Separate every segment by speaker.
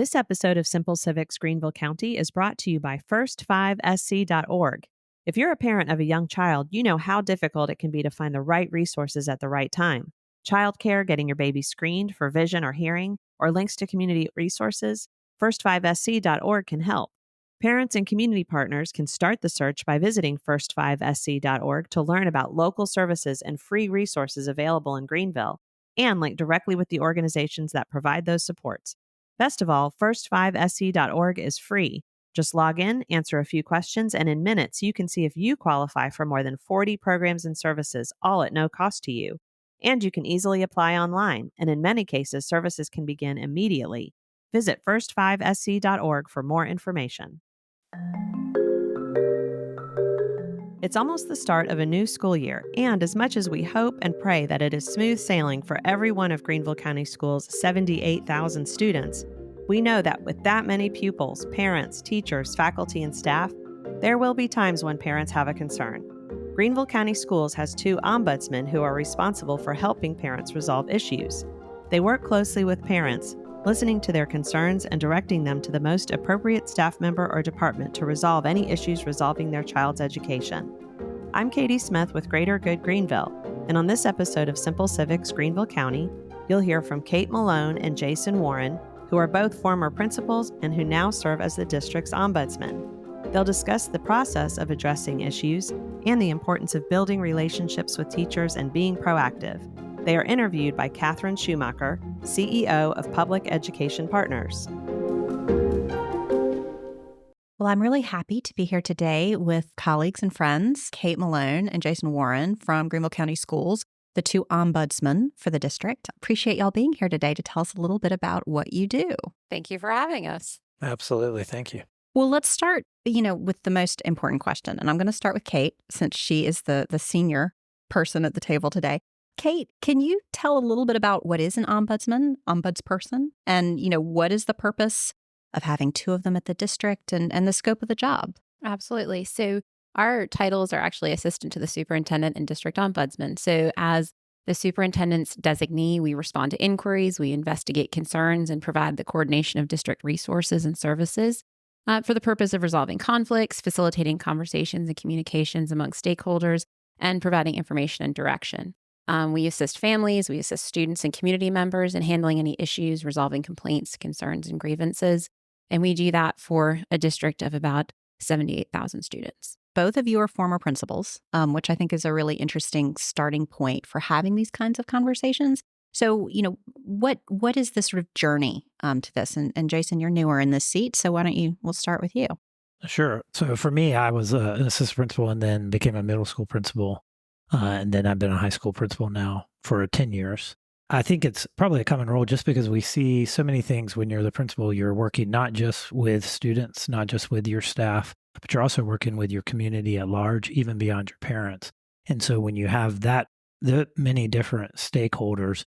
Speaker 1: This episode of Simple Civics Greenville County is brought to you by first5sc.org. If you're a parent of a young child, you know how difficult it can be to find the right resources at the right time. Childcare, getting your baby screened for vision or hearing, or links to community resources, first5sc.org can help. Parents and community partners can start the search by visiting first5sc.org to learn about local services and free resources available in Greenville, and link directly with the organizations that provide those supports. Best of all, first5sc.org is free. Just log in, answer a few questions, and in minutes you can see if you qualify for more than 40 programs and services, all at no cost to you. And you can easily apply online, and in many cases, services can begin immediately. Visit first5sc.org for more information. It's almost the start of a new school year, and as much as we hope and pray that it is smooth sailing for every one of Greenville County Schools' 78,000 students, we know that with that many pupils, parents, teachers, faculty, and staff, there will be times when parents have a concern. Greenville County Schools has 2 ombudsmen who are responsible for helping parents resolve issues. They work closely with parents, listening to their concerns and directing them to the most appropriate staff member or department to resolve any issues resolving their child's education. I'm Katie Smith with Greater Good Greenville, and on this episode of Simple Civics Greenville County, you'll hear from Kate Malone and Jason Warren, who are both former principals and who now serve as the district's ombudsman. They'll discuss the process of addressing issues and the importance of building relationships with teachers and being proactive. They are interviewed by Catherine Schumacher, CEO of Public Education Partners.
Speaker 2: Well, I'm really happy to be here today with colleagues and friends, Kate Malone and Jason Warren from Greenville County Schools, the 2 ombudsmen for the district. Appreciate y'all being here today to tell us a little bit about what you do.
Speaker 3: Thank you for having us.
Speaker 4: Absolutely. Thank you.
Speaker 2: Well, let's start, with the most important question. And I'm going to start with Kate, since she is the senior person at the table today. Kate, can you tell a little bit about what is an ombudsperson, and, what is the purpose of having 2 of them at the district and the scope of the job?
Speaker 3: Absolutely. So our titles are actually assistant to the superintendent and district ombudsman. So as the superintendent's designee, we respond to inquiries, we investigate concerns, and provide the coordination of district resources and services for the purpose of resolving conflicts, facilitating conversations and communications among stakeholders, and providing information and direction. We assist families, we assist students and community members in handling any issues, resolving complaints, concerns, and grievances. And we do that for a district of about 78,000 students.
Speaker 2: Both of you are former principals, which I think is a really interesting starting point for having these kinds of conversations. So, what is the sort of journey to this? And Jason, you're newer in this seat, so why don't we'll start with you.
Speaker 4: Sure. So for me, I was an assistant principal and then became a middle school principal. And then I've been a high school principal now for 10 years. I think it's probably a common role just because we see so many things when you're the principal. You're working not just with students, not just with your staff, but you're also working with your community at large, even beyond your parents. And so when you have that many different stakeholders,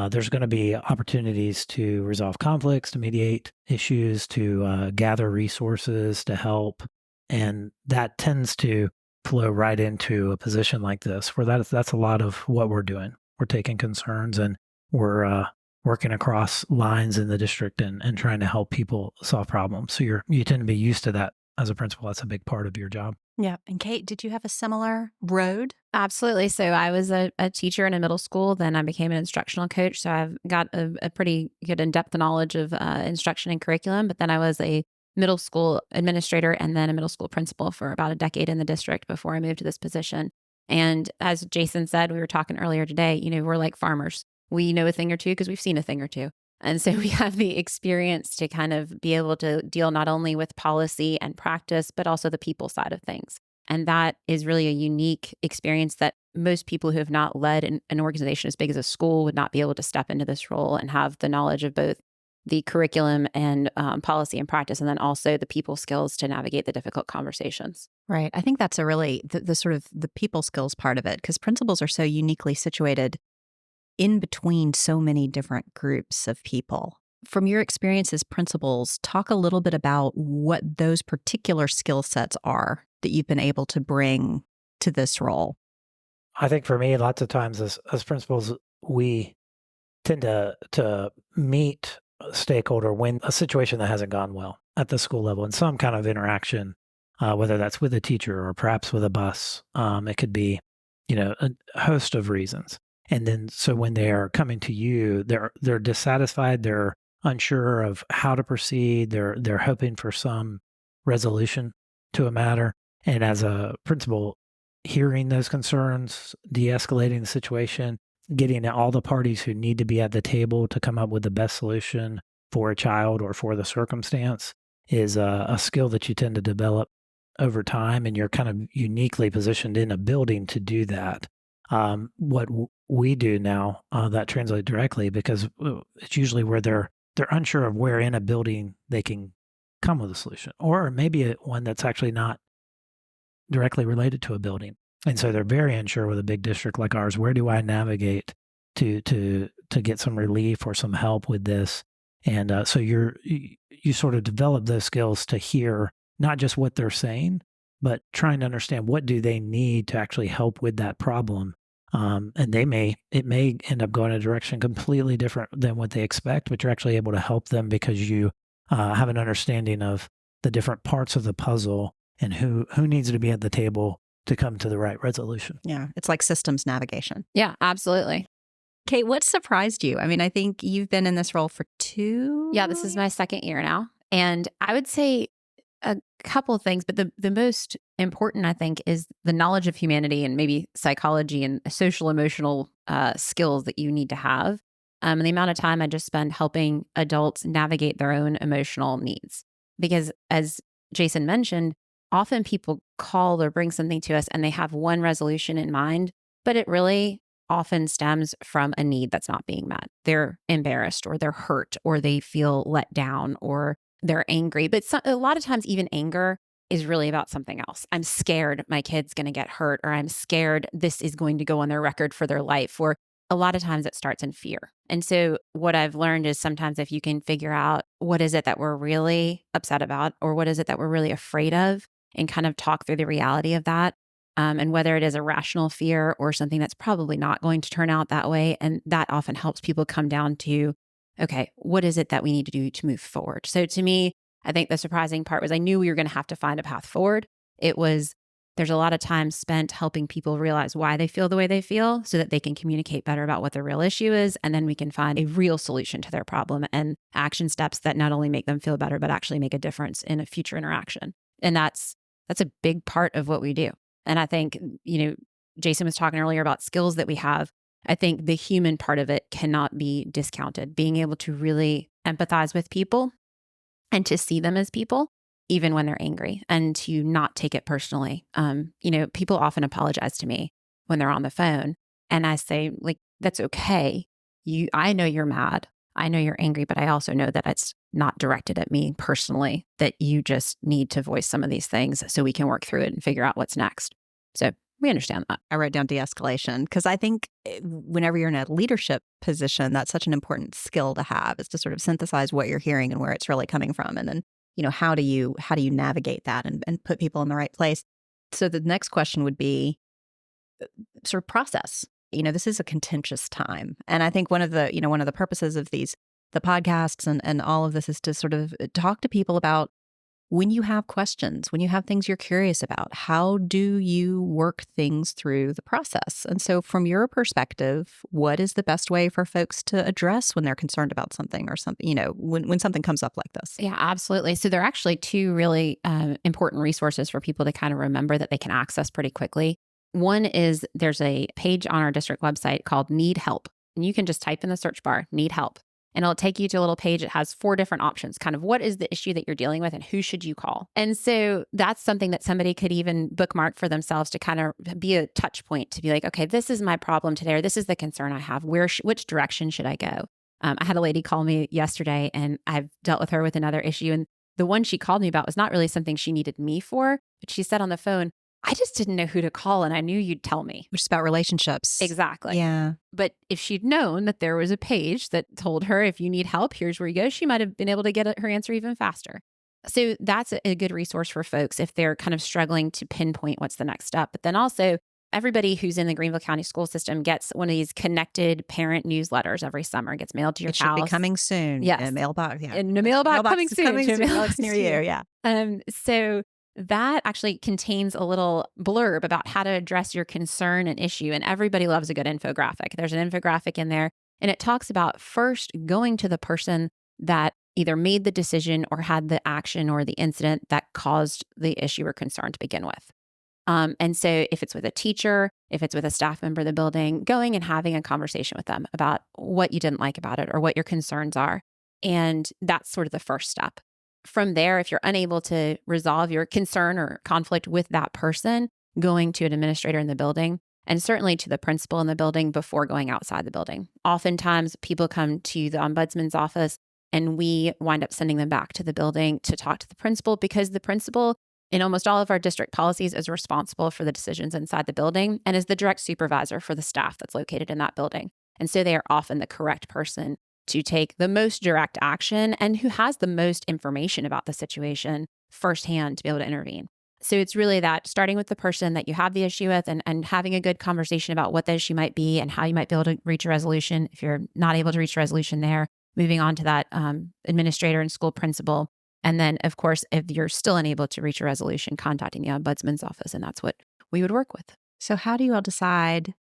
Speaker 4: there's going to be opportunities to resolve conflicts, to mediate issues, to gather resources, to help. And that tends to flow right into a position like this, where that's a lot of what we're doing. We're taking concerns and we're working across lines in the district and trying to help people solve problems. So you tend to be used to that as a principal. That's a big part of your job.
Speaker 2: Yeah. And Kate, did you have a similar road?
Speaker 3: Absolutely. So I was a teacher in a middle school, then I became an instructional coach. So I've got a pretty good in-depth knowledge of instruction and curriculum, but then I was a middle school administrator and then a middle school principal for about a decade in the district before I moved to this position. And as Jason said, we were talking earlier today, we're like farmers. We know a thing or two because we've seen a thing or two. And so we have the experience to kind of be able to deal not only with policy and practice, but also the people side of things. And that is really a unique experience that most people who have not led an organization as big as a school would not be able to step into this role and have the knowledge of both the curriculum and policy and practice, and then also the people skills to navigate the difficult conversations.
Speaker 2: Right. I think that's a really, the sort of the people skills part of it, because principals are so uniquely situated in between so many different groups of people. From your experience as principals, talk a little bit about what those particular skill sets are that you've been able to bring to this role.
Speaker 4: I think for me, lots of times as principals, we tend to meet stakeholder when a situation that hasn't gone well at the school level in some kind of interaction, whether that's with a teacher or perhaps with a bus. It could be, a host of reasons. And then so when they are coming to you, they're dissatisfied, they're unsure of how to proceed, they're hoping for some resolution to a matter. And as a principal, hearing those concerns, de-escalating the situation, getting all the parties who need to be at the table to come up with the best solution for a child or for the circumstance is a skill that you tend to develop over time, and you're kind of uniquely positioned in a building to do that. What we do now, that translates directly because it's usually where they're unsure of where in a building they can come with a solution, or maybe one that's actually not directly related to a building. And so they're very unsure with a big district like ours. Where do I navigate to get some relief or some help with this? And so you sort of develop those skills to hear not just what they're saying, but trying to understand what do they need to actually help with that problem. And it may end up going in a direction completely different than what they expect, but you're actually able to help them because you have an understanding of the different parts of the puzzle and who needs to be at the table to come to the right resolution.
Speaker 2: Yeah, it's like systems navigation.
Speaker 3: Yeah, absolutely.
Speaker 2: Kate, what surprised you? I mean, I think you've been in this role for 2.
Speaker 3: Yeah, this is my second year now. And I would say a couple of things, but the most important, I think, is the knowledge of humanity and maybe psychology and social emotional skills that you need to have. And the amount of time I just spend helping adults navigate their own emotional needs. Because as Jason mentioned, often people call or bring something to us and they have one resolution in mind, but it really often stems from a need that's not being met. They're embarrassed or they're hurt or they feel let down or they're angry. But a lot of times even anger is really about something else. I'm scared my kid's going to get hurt, or I'm scared this is going to go on their record for their life, or a lot of times it starts in fear. And so what I've learned is sometimes if you can figure out what is it that we're really upset about or what is it that we're really afraid of and kind of talk through the reality of that, and whether it is a rational fear or something that's probably not going to turn out that way. And that often helps people come down to, okay, what is it that we need to do to move forward? So to me, I think the surprising part was I knew we were going to have to find a path forward. There's a lot of time spent helping people realize why they feel the way they feel so that they can communicate better about what the real issue is. And then we can find a real solution to their problem and action steps that not only make them feel better, but actually make a difference in a future interaction. And that's a big part of what we do. And I think, Jason was talking earlier about skills that we have. I think the human part of it cannot be discounted. Being able to really empathize with people and to see them as people, even when they're angry, and to not take it personally. People often apologize to me when they're on the phone. And I say, that's okay. I know you're mad. I know you're angry, but I also know that it's not directed at me personally, that you just need to voice some of these things so we can work through it and figure out what's next. So we understand that.
Speaker 2: I wrote down de-escalation because I think whenever you're in a leadership position, that's such an important skill to have, is to sort of synthesize what you're hearing and where it's really coming from. And then, how do you navigate that and put people in the right place? So the next question would be sort of process. This is a contentious time. And I think one of the purposes of the podcasts and all of this is to sort of talk to people about when you have questions, when you have things you're curious about, how do you work things through the process? And so from your perspective, what is the best way for folks to address when they're concerned about something or something, when something comes up like this?
Speaker 3: Yeah, absolutely. So there are actually 2 really important resources for people to kind of remember that they can access pretty quickly. One is there's a page on our district website called Need Help. And you can just type in the search bar, Need Help. And it'll take you to a little page. It has 4 different options, kind of what is the issue that you're dealing with and who should you call? And so that's something that somebody could even bookmark for themselves to kind of be a touch point to be like, okay, this is my problem today, or this is the concern I have. Which direction should I go? I had a lady call me yesterday and I've dealt with her with another issue. And the one she called me about was not really something she needed me for, but she said on the phone, I just didn't know who to call and I knew you'd tell me.
Speaker 2: Which is about relationships.
Speaker 3: Exactly.
Speaker 2: Yeah.
Speaker 3: But if she'd known that there was a page that told her, if you need help, here's where you go, she might have been able to get her answer even faster. So that's a good resource for folks if they're kind of struggling to pinpoint what's the next step. But then also everybody who's in the Greenville County school system gets one of these connected parent newsletters every summer. It gets mailed to your
Speaker 2: It
Speaker 3: house.
Speaker 2: should be coming soon.
Speaker 3: Yes.
Speaker 2: In a mailbox. Yeah.
Speaker 3: In a mailbox coming
Speaker 2: is
Speaker 3: soon.
Speaker 2: Coming
Speaker 3: to a
Speaker 2: soon.
Speaker 3: mailbox
Speaker 2: Near
Speaker 3: to
Speaker 2: you. Yeah.
Speaker 3: So that actually contains a little blurb about how to address your concern and issue. And everybody loves a good infographic. There's an infographic in there, and it talks about first going to the person that either made the decision or had the action or the incident that caused the issue or concern to begin with. And so if it's with a teacher, if it's with a staff member of the building, going and having a conversation with them about what you didn't like about it or what your concerns are. And that's sort of the first step. From there, if you're unable to resolve your concern or conflict with that person, going to an administrator in the building and certainly to the principal in the building before going outside the building. Oftentimes, people come to the ombudsman's office and we wind up sending them back to the building to talk to the principal, because the principal in almost all of our district policies is responsible for the decisions inside the building and is the direct supervisor for the staff that's located in that building. And so they are often the correct person to take the most direct action and who has the most information about the situation firsthand to be able to intervene. So it's really that starting with the person that you have the issue with and having a good conversation about what the issue might be and how you might be able to reach a resolution. If you're not able to reach a resolution there, moving on to that administrator and school principal. And then, of course, if you're still unable to reach a resolution, contacting the ombudsman's office. And that's what we would work with.
Speaker 2: So how do you all decide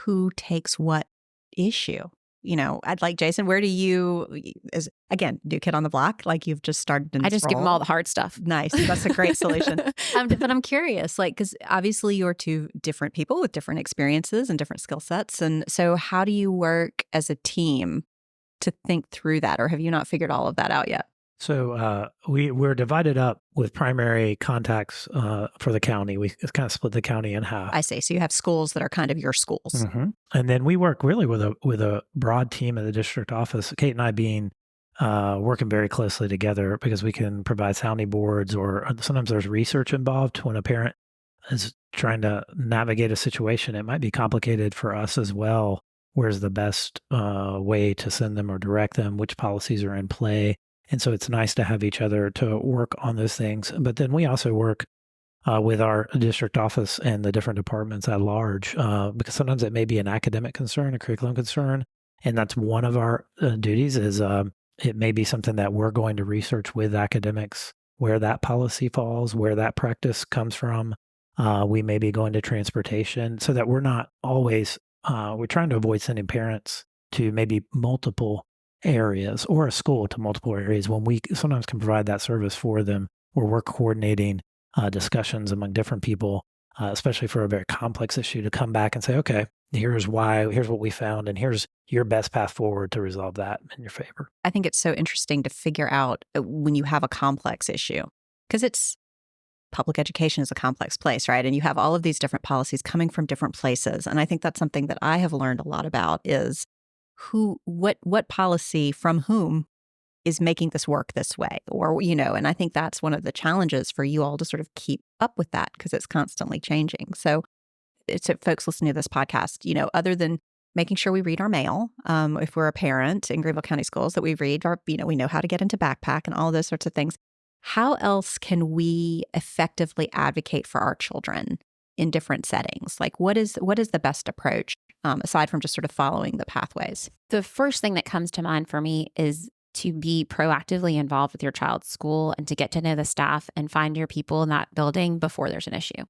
Speaker 2: who takes what issue? I'd like, Jason, where do you, again, new kid on the block, like you've just started in
Speaker 3: I just give them all the hard stuff.
Speaker 2: Nice. That's a great solution. But I'm curious, because obviously you're two different people with different experiences and different skill sets. And so how do you work as a team to think through that? Or have you not figured all of that out yet?
Speaker 4: So we're divided up with primary contacts for the county. We kind of split the county in half.
Speaker 2: I see. So you have schools that are kind of your schools.
Speaker 4: Mm-hmm. And then we work really with a broad team at the district office, Kate and I being working very closely together because we can provide sounding boards, or sometimes there's research involved when a parent is trying to navigate a situation. It might be complicated for us as well. Where's the best way to send them or direct them? Which policies are in play? And so it's nice to have each other to work on those things. But then we also work with our district office and the different departments at large, because sometimes it may be an academic concern, a curriculum concern. And that's one of our duties is it may be something that we're going to research with academics, where that policy falls, where that practice comes from. We may be going to transportation, so that we're not always, we're trying to avoid sending parents to maybe multiple areas or a school to multiple areas when we sometimes can provide that service for them, where we're coordinating discussions among different people, especially for a very complex issue, to come back and say, okay, here's what we found, and here's your best path forward to resolve that in your favor.
Speaker 2: I think it's so interesting to figure out when you have a complex issue, because public education is a complex place, right? And you have all of these different policies coming from different places. And I think that's something that I have learned a lot about is what policy from whom is making this work this way, or, and I think that's one of the challenges for you all to sort of keep up with that, because it's constantly changing. So folks listening to this podcast, other than making sure we read our mail, if we're a parent in Greenville County Schools, that we read our, we know how to get into backpack and all those sorts of things. How else can we effectively advocate for our children in different settings? Like what is the best approach, aside from just sort of following the pathways?
Speaker 3: The first thing that comes to mind for me is to be proactively involved with your child's school and to get to know the staff and find your people in that building before there's an issue.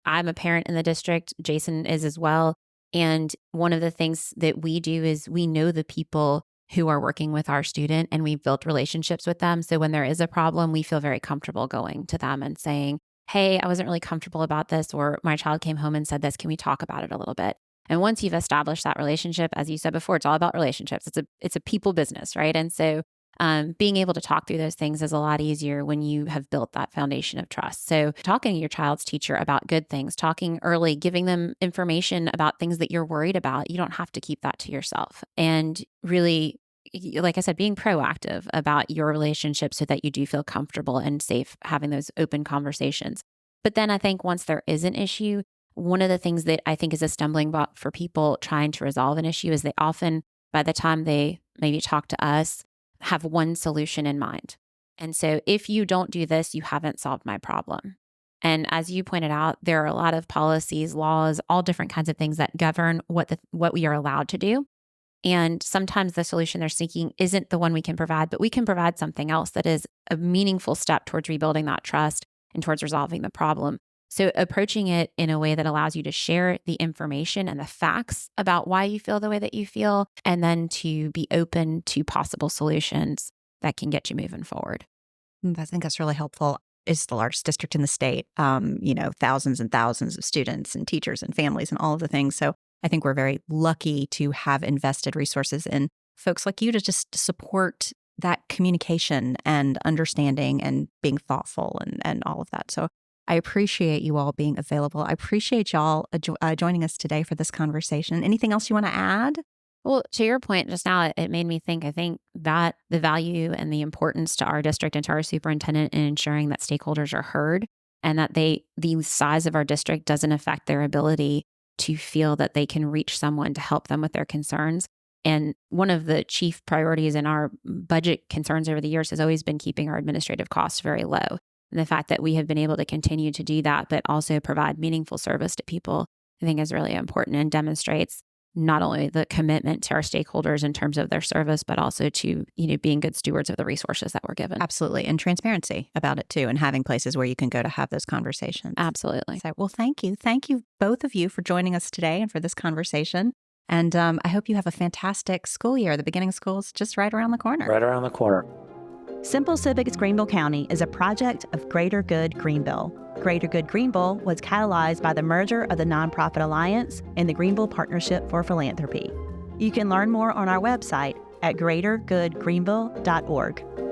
Speaker 3: I'm a parent in the district. Jason is as well. And one of the things that we do is we know the people who are working with our student, and we've built relationships with them. So when there is a problem, we feel very comfortable going to them and saying, hey, I wasn't really comfortable about this, or my child came home and said this. Can we talk about it a little bit? And once you've established that relationship, as you said before, it's all about relationships. It's a people business, right? And so being able to talk through those things is a lot easier when you have built that foundation of trust. So talking to your child's teacher about good things, talking early, giving them information about things that you're worried about. You don't have to keep that to yourself. And really, like I said, being proactive about your relationship so that you do feel comfortable and safe having those open conversations. But then I think once there is an issue, one of the things that I think is a stumbling block for people trying to resolve an issue is they often, by the time they maybe talk to us, have one solution in mind. And so if you don't do this, you haven't solved my problem. And as you pointed out, there are a lot of policies, laws, all different kinds of things that govern what we are allowed to do. And sometimes the solution they're seeking isn't the one we can provide, but we can provide something else that is a meaningful step towards rebuilding that trust and towards resolving the problem. So approaching it in a way that allows you to share the information and the facts about why you feel the way that you feel, and then to be open to possible solutions that can get you moving forward.
Speaker 2: I think that's really helpful. It's the largest district in the state, thousands and thousands of students and teachers and families and all of the things. So I think we're very lucky to have invested resources in folks like you to just support that communication and understanding and being thoughtful and all of that. So I appreciate you all being available. I appreciate y'all joining us today for this conversation. Anything else you want to add?
Speaker 3: Well, to your point just now, it made me think, I think that the value and the importance to our district and to our superintendent in ensuring that stakeholders are heard and that the size of our district doesn't affect their ability to feel that they can reach someone to help them with their concerns. And one of the chief priorities in our budget concerns over the years has always been keeping our administrative costs very low. And the fact that we have been able to continue to do that, but also provide meaningful service to people, I think is really important and demonstrates not only the commitment to our stakeholders in terms of their service, but also to, being good stewards of the resources that we're given.
Speaker 2: Absolutely. And transparency about it too, and having places where you can go to have those conversations.
Speaker 3: Absolutely.
Speaker 2: So, well, thank you. Thank you, both of you, for joining us today and for this conversation. And I hope you have a fantastic school year. The beginning of school is just right around the corner.
Speaker 4: Right around the corner.
Speaker 5: Simple Civics Greenville County is a project of Greater Good Greenville. Greater Good Greenville was catalyzed by the merger of the Nonprofit Alliance and the Greenville Partnership for Philanthropy. You can learn more on our website at greatergoodgreenville.org.